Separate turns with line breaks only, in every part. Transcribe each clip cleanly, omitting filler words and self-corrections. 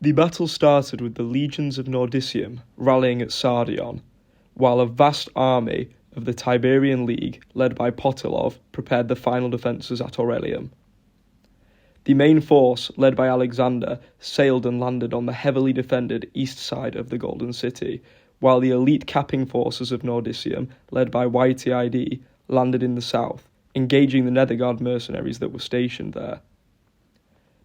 The battle started with the legions of Nordicium rallying at Sardion, while a vast army of the Tiberian League, led by Potilov, prepared the final defences at Aurelium. The main force, led by Alexander, sailed and landed on the heavily defended east side of the Golden City, while the elite capping forces of Nordicium, led by YTID, landed in the south, engaging the Netherguard mercenaries that were stationed there.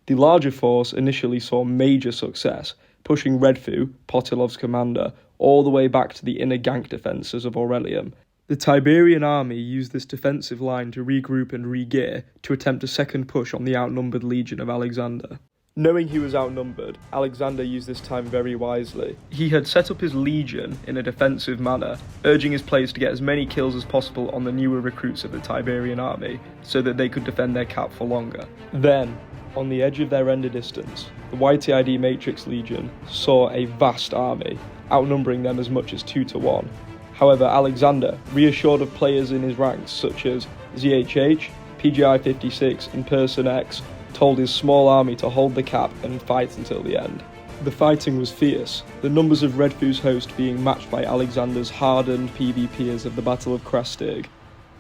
The larger force initially saw major success, pushing Redfu, Potilov's commander, all the way back to the inner gank defences of Aurelium. The Tiberian army used this defensive line to regroup and re-gear to attempt a second push on the outnumbered legion of Alexander. Knowing he was outnumbered, Alexander used this time very wisely. He had set up his legion in a defensive manner, urging his players to get as many kills as possible on the newer recruits of the Tiberian army, so that they could defend their cap for longer. Then, on the edge of their render distance, the YTID Matrix Legion saw a vast army, outnumbering them as much as 2-1. However, Alexander, reassured of players in his ranks such as ZHH, PGI-56 and Person X, told his small army to hold the cap and fight until the end. The fighting was fierce, the numbers of Redfu's host being matched by Alexander's hardened PvPers of the Battle of Krastig.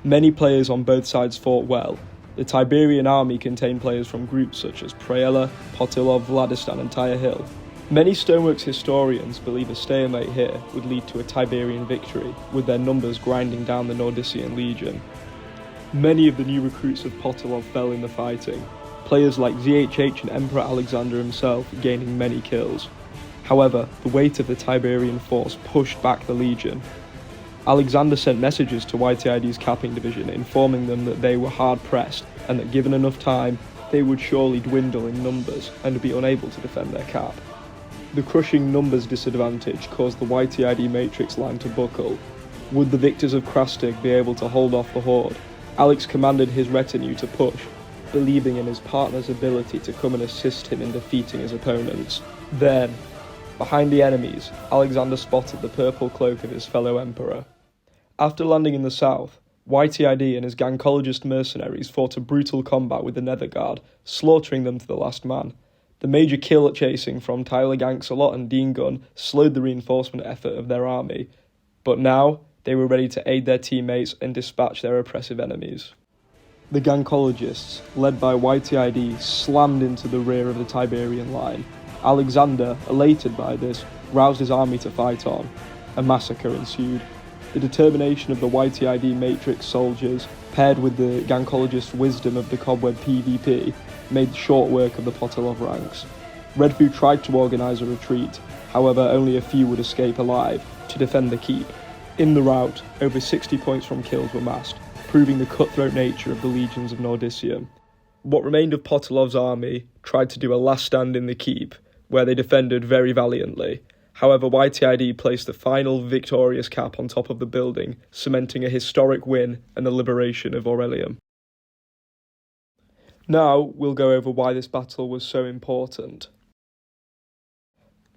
Many players on both sides fought well. The Tiberian army contained players from groups such as Praela, Potilov, Vladistan and Tyre Hill. Many Stoneworks historians believe a stalemate here would lead to a Tiberian victory, with their numbers grinding down the Nordician legion. Many of the new recruits of Potilov fell in the fighting, players like ZHH and Emperor Alexander himself gaining many kills. However, the weight of the Tiberian force pushed back the legion. Alexander sent messages to YTID's capping division informing them that they were hard-pressed and that given enough time, they would surely dwindle in numbers and be unable to defend their cap. The crushing numbers disadvantage caused the YTID Matrix line to buckle. Would the victors of Krastig be able to hold off the horde? Alex commanded his retinue to push, believing in his partner's ability to come and assist him in defeating his opponents. Then, behind the enemies, Alexander spotted the purple cloak of his fellow emperor. After landing in the south, YTID and his gankologist mercenaries fought a brutal combat with the Netherguard, slaughtering them to the last man. The major kill chasing from Tyler Ganksalot and Dean Gunn slowed the reinforcement effort of their army, but now they were ready to aid their teammates and dispatch their oppressive enemies. The Gankologists, led by YTID, slammed into the rear of the Tiberian line. Alexander, elated by this, roused his army to fight on. A massacre ensued. The determination of the YTID Matrix soldiers, paired with the Gankologist wisdom of the Cobweb PvP, made short work of the Potilov ranks. Redfu tried to organise a retreat, however only a few would escape alive, to defend the keep. In the rout, over 60 points from kills were massed, proving the cutthroat nature of the legions of Nordicium. What remained of Potilov's army tried to do a last stand in the keep, where they defended very valiantly. However, YTID placed the final victorious cap on top of the building, cementing a historic win and the liberation of Aurelium. Now, we'll go over why this battle was so important.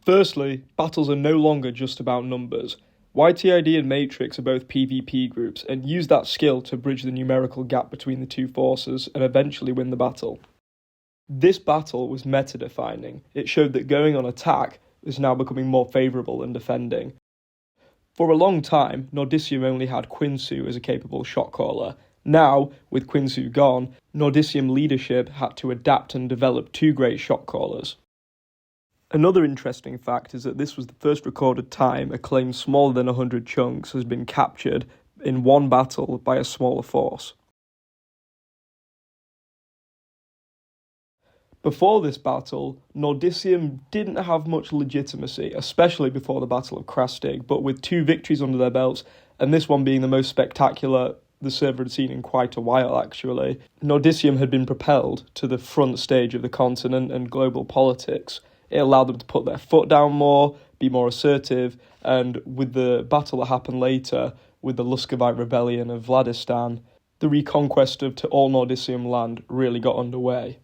Firstly, battles are no longer just about numbers. YTID and Matrix are both PvP groups and use that skill to bridge the numerical gap between the two forces and eventually win the battle. This battle was meta-defining. It showed that going on attack is now becoming more favourable than defending. For a long time, Nordicium only had Quinsu as a capable shot caller. Now, with Quinsu gone, Nordicium leadership had to adapt and develop two great shot callers. Another interesting fact is that this was the first recorded time a claim smaller than 100 chunks has been captured in one battle by a smaller force. Before this battle, Nordicium didn't have much legitimacy, especially before the Battle of Krastig, but with two victories under their belts, and this one being the most spectacular the server had seen in quite a while actually, Nordicium had been propelled to the front stage of the continent and global politics. It allowed them to put their foot down more, be more assertive, and with the battle that happened later, with the Luscovite rebellion of Vladistan, the reconquest of all Nordicium land really got underway.